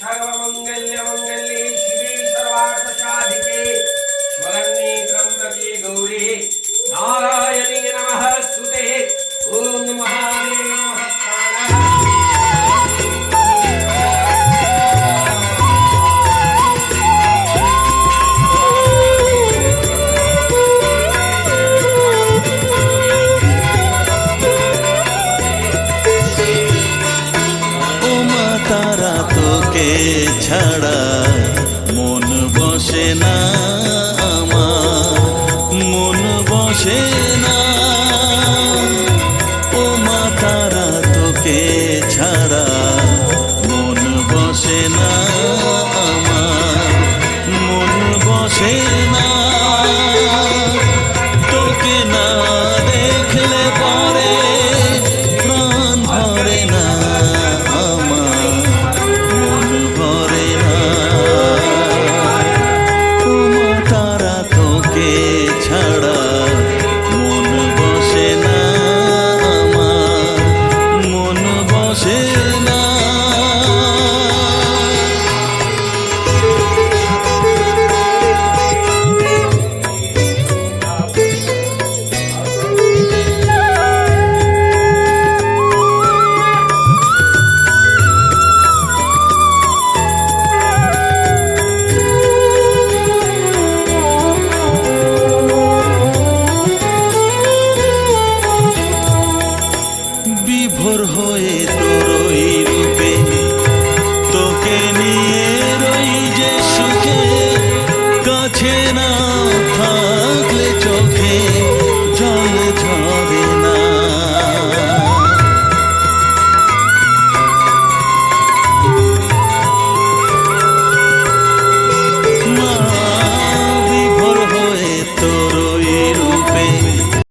सर्वमंगल्यमंगल्ये शिवे सर्वार्थसाधिके शरण्ये त्र्यंबके गौरी नारायणी नमस्तुते। ओम महादेव তারা তোকে ছাড়া মন বসে না আমার, মন বসে না। ও মা তারা তোকে ছাড়া মন বসে না।